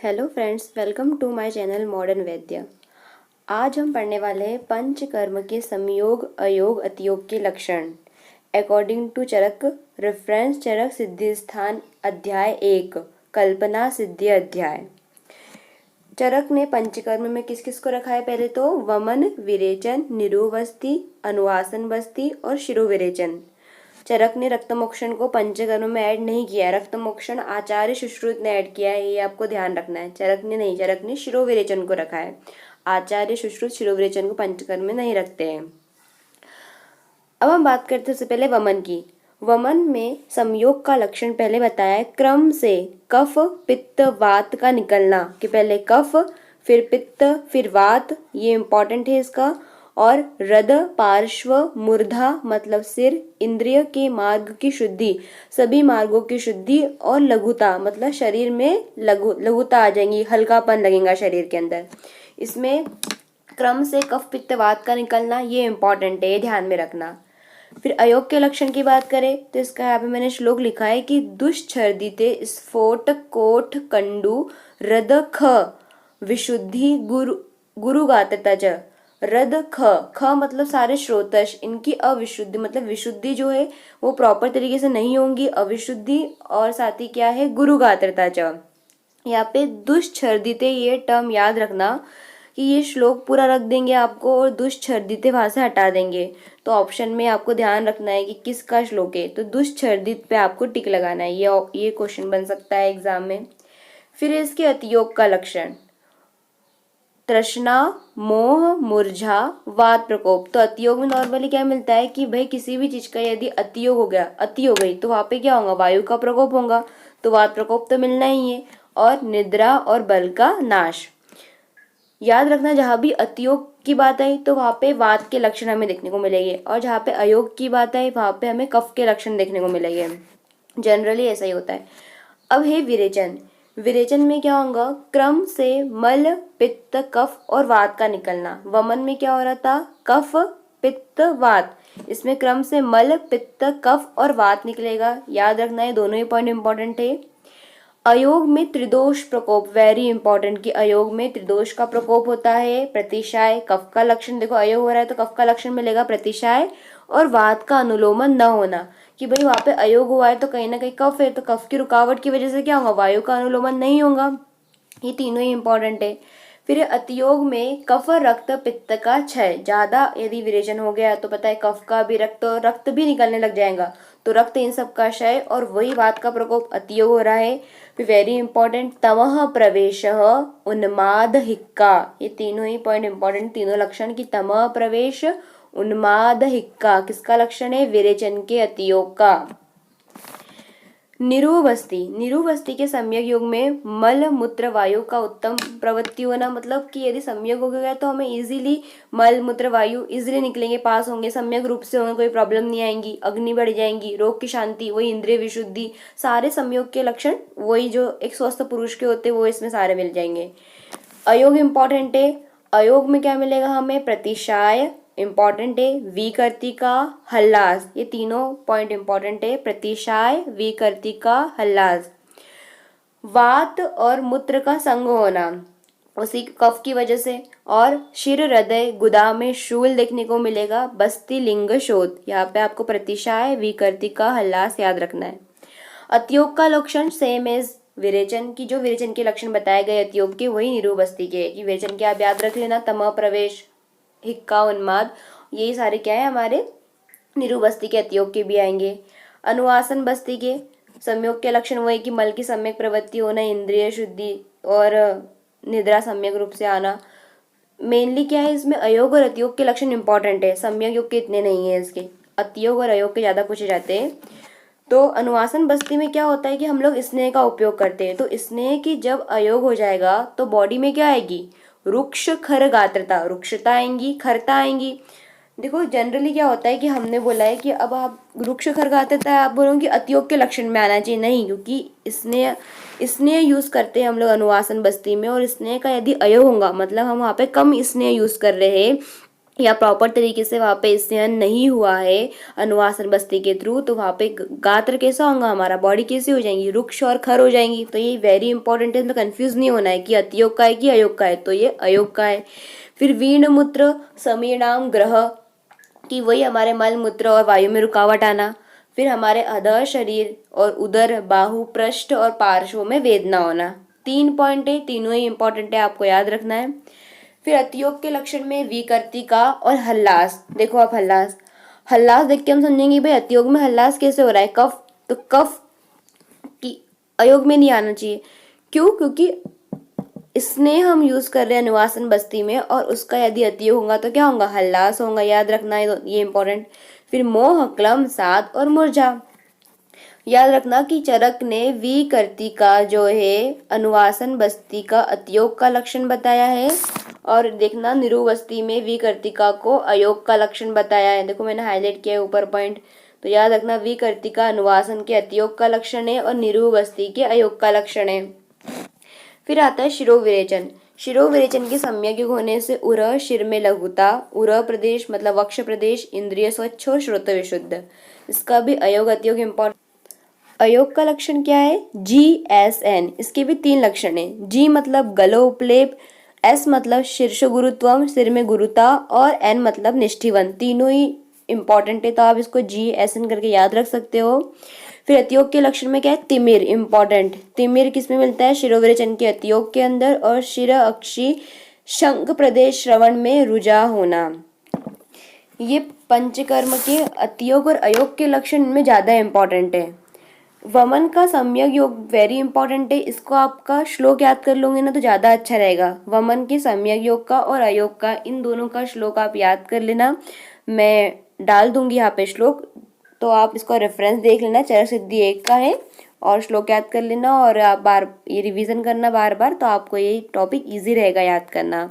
Hello friends, welcome to my channel modern Vaidya. आज हम पढ़ने वाले हैं पंचकर्म के संयोग अयोग अतियोग के लक्षण अकॉर्डिंग टू चरक। रेफरेंस चरक सिद्धि स्थान अध्याय 1 कल्पना सिद्धि अध्याय। चरक ने पंचकर्म में किस किस को रखा है? पहले तो वमन, विरेचन, निरुवस्ति, अनुवासन बस्ति और शिरोविरेचन। चरक ने रक्तमोक्षण को पंचकर्म में ऐड नहीं किया है। रक्तमोक्षण आचार्य सुश्रुत ने ऐड किया है, ये आपको ध्यान रखना है। चरक ने नहीं, चरक ने शिरोविरेचन को रखा है। आचार्य सुश्रुत शिरोविरेचन को पंचकर्म में नहीं रखते हैं। अब हम बात करते हैं सबसे पहले वमन की। वमन में संयोग का लक्षण पहले बताया है, क्रम से कफ पित्त वात का निकलना, कि पहले कफ फिर पित्त फिर वात, ये इंपॉर्टेंट है इसका। और हृद पार्श्व मूर्धा मतलब सिर, इंद्रिय के मार्ग की शुद्धि, सभी मार्गों की शुद्धि, और लघुता मतलब शरीर में लघुता आ जाएंगी, हल्कापन लगेगा शरीर के अंदर। इसमें क्रम से कफ पित्त वात का निकलना ये इंपॉर्टेंट है, ये ध्यान में रखना। फिर अयोग के लक्षण की बात करें तो इसका यहाँ पे मैंने श्लोक लिखा है कि दुष्छर्दिते स्फोट कोठ कंडु हृद ख विशुद्धि गुरुगात्रता च। हृद ख मतलब सारे श्रोतश, इनकी अविशुद्धि मतलब विशुद्धि जो है वो प्रॉपर तरीके से नहीं होंगी, अविशुद्धि, और साथ ही क्या है गुरुगात्रता च। यहाँ पे दुष्छर्दिते ये टर्म याद रखना कि ये श्लोक पूरा रख देंगे आपको और दुष्छर्दिते वहां से हटा देंगे। तो ऑप्शन में आपको ध्यान रखना है कि किसका श्लोक है, तो दुष्छर्दित पे आपको टिक लगाना है। ये क्वेश्चन बन सकता है एग्जाम में। फिर इसके अतियोग का लक्षण, तृष्णा मोह मूर्झा वात प्रकोप। तो अतियोग में नॉर्मली क्या मिलता है कि भाई किसी भी चीज का यदि अतियोग हो गया, अति हो गई, तो वहां पे क्या होगा? वायु का प्रकोप होगा, तो वात प्रकोप तो मिलना ही है। और निद्रा और बल का नाश। याद रखना, जहां भी अतियोग की बात आई तो वहां पे वात के लक्षण हमें देखने को मिलेंगे, और जहां पे अयोग की बात आई वहां पे हमें कफ के लक्षण देखने को मिलेंगे। जनरली ऐसा ही होता है। अब है विरेचन। विरेचन में क्या होगा? क्रम से मल पित्त कफ और वात का निकलना। वमन में क्या हो रहा था? कफ पित्त वात। इसमें क्रम से मल पित्त कफ और वात निकलेगा। याद रखना है, दोनों ही पॉइंट इंपॉर्टेंट है। अयोग में त्रिदोष प्रकोप, वेरी इंपॉर्टेंट, कि अयोग में त्रिदोष का प्रकोप होता है। प्रतिशाय कफ का लक्षण, देखो अयोग हो रहा है तो कफ का लक्षण मिलेगा प्रतिशाय, और वात का अनुलोमन न होना, कि भाई वहां पे अयोग हुआ है तो कहीं ना कहीं कफ है, तो कफ की रुकावट की वजह से क्या होगा? वायु का अनुलोमन नहीं होगा। ये तीनों ही इंपॉर्टेंट है। फिर अतियोग में कफ रक्त पित्त का क्षय, ज्यादा यदि विरेचन हो गया तो पता है कफ का भी रक्त भी निकलने लग जाएगा, तो रक्त इन सब का क्षय और वही वात का प्रकोप अतियोग हो रहा है। फिर वेरी इंपॉर्टेंट, तमः प्रवेश उन्माद हिक्का, ये तीनों ही पॉइंट इंपॉर्टेंट, तीनों लक्षण की तमः प्रवेश उन्माद हिक्का किसका लक्षण है? विरेचन के अतियोग का। निरुवस्ति, निरुवस्ति के सम्यक योग में मल मूत्र वायु का उत्तम प्रवृत्ति होना, मतलब कि यदि सम्यक हो गया तो हमें इजीली मल मूत्र वायु इजीली निकलेंगे, पास होंगे, सम्यक रूप से होंगे, कोई प्रॉब्लम नहीं आएंगी, अग्नि बढ़ जाएंगी, रोग की शांति, वही इंद्रिय विशुद्धि, सारे संयोग के लक्षण वही जो एक स्वस्थ पुरुष के होते वो इसमें सारे मिल जाएंगे। अयोग इंपॉर्टेंट है। अयोग में क्या मिलेगा हमें? प्रतिशाय इंपॉर्टेंट है, विकर्तिका हल्लास, ये तीनों पॉइंट इंपॉर्टेंट है। प्रतिशाय विकर्तिका हल्लास। वात और मूत्र का संग होना उसी कफ की वजह से, और शिर हृदय गुदा में शूल देखने को मिलेगा, बस्ती लिंग शोध। यहाँ पे आपको प्रतिशाय विकर्तिका हल्लास याद रखना है। अतियोग का लक्षण सेम एज विरेचन की, जो विरेचन के लक्षण बताए गए अतियोग के वही निरुबस्ती के, कि विरेचन के आप याद रख लेना, तमः प्रवेश हिक्का उन्माद, यही सारे क्या है हमारे निरुबस्ती के अतियोग के भी आएंगे। अनुवासन बस्ती के संयोग के लक्षण वही कि मल की सम्यक प्रवृत्ति होना, इंद्रिय शुद्धि और निद्रा सम्यक रूप से आना। मेनली क्या है इसमें? अयोग और अतियोग के लक्षण इंपॉर्टेंट है, सम्यक योग के इतने नहीं है इसके, अतियोग और अयोग के ज्यादा पूछे जाते हैं। तो अनुवासन बस्ती में क्या होता है कि हम लोग स्नेह का उपयोग करते हैं, तो स्नेह की जब अयोग हो जाएगा तो बॉडी में क्या आएगी? रुक्ष खर गात्रता, रुक्षता आएंगी, खरता आएंगी। देखो जनरली क्या होता है कि हमने बोला है कि अब आप रुक्ष खर गात्रता है, आप बोलोगे अतियोग के लक्षण में आना चाहिए, नहीं, क्योंकि स्नेह स्नेह यूज करते हैं हम लोग अनुवासन बस्ती में, और स्नेह का यदि अयोग होगा मतलब हम वहाँ पे कम स्नेह यूज कर रहे हैं, या प्रॉपर तरीके से वहाँ पे स्नेहन नहीं हुआ है अनुवासन बस्ती के थ्रू, तो वहाँ पे गात्र कैसा होगा हमारा, बॉडी कैसी हो जाएंगी, रुक्ष और खर हो जाएंगी। तो ये वेरी इंपॉर्टेंट है, इसमें कंफ्यूज नहीं होना है कि अतियोग का है कि अयोग का है, तो ये अयोग का है। फिर वीण मूत्र समीरणाम ग्रह, कि वही हमारे मल मूत्र और वायु में रुकावट आना। फिर हमारे अधः शरीर और उदर, बाहु, पृष्ठ और पार्श्वों में वेदना होना। 3 पॉइंट है, तीनों ही इंपॉर्टेंट है, आपको याद रखना है। फिर अतियोग के लक्षण में विकृतिका और हल्लास। देखो आप हल्लास, हल्लास देख के हम समझेंगे भाई अतियोग में हल्लास कैसे हो रहा है, कफ, तो कफ की अयोग में नहीं आना चाहिए। क्यों? क्योंकि स्नेह हम यूज कर रहे हैं अनुवासन बस्ती में, और उसका यदि अतियोग होगा तो क्या होगा, हल्लास होगा, याद रखना है, ये इंपॉर्टेंट। फिर मोह, क्लम, सात और मुरझा। याद रखना कि चरक ने विकृतिका जो है अनुवासन बस्ती का अतियोग का लक्षण बताया है, और देखना निरुबस्ती में विकृतिका को अयोग का लक्षण बताया है। देखो मैंने हाईलाइट किया है ऊपर पॉइंट, तो याद रखना विकृतिका अनुवासन के अतियोग का लक्षण है और निरुबस्ती के अयोग का लक्षण है। फिर आता है शिरोविरेचन। शिरोविरेचन के सम्यक युग होने से उरह, शिर में लघुता, उरह प्रदेश मतलब वक्ष प्रदेश, इंद्रिय स्वच्छ और श्रोत विशुद्ध। इसका भी अयोग अतियोग इम्पोर्टेंट। अयोग का लक्षण क्या है, GSN। इसके भी 3 लक्षण है। G मतलब गलो उपलेप, S मतलब शीर्ष गुरुत्वम, सिर में गुरुता, और N मतलब निष्ठिवन। तीनों ही इंपॉर्टेंट है, तो आप इसको GSN करके याद रख सकते हो। फिर अतियोग के लक्षण में क्या है, तिमिर इंपॉर्टेंट। तिमिर किसमें मिलता है, शिरोविरेचन के अतियोग के अंदर, और शिर अक्षी शंख प्रदेश श्रवण में रुझा होना। ये पंचकर्म के अतियोग और अयोग के लक्षण में ज्यादा इंपॉर्टेंट है। वमन का सम्यक योग वेरी इंपॉर्टेंट है, इसको आपका श्लोक याद कर लोगे ना तो ज्यादा अच्छा रहेगा। वमन के सम्यक योग का और अयोग का, इन दोनों का श्लोक आप याद कर लेना, मैं डाल दूंगी यहाँ पे श्लोक, तो आप इसको रेफरेंस देख लेना। चरक सिद्धि 1 का है, और श्लोक याद कर लेना, और आप बार ये रिवीजन करना बार बार, तो आपको ये टॉपिक इजी रहेगा याद करना।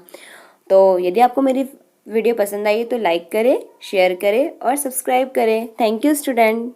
तो यदि आपको मेरी वीडियो पसंद आई तो लाइक करें, शेयर करें और सब्सक्राइब करें। Thank you student.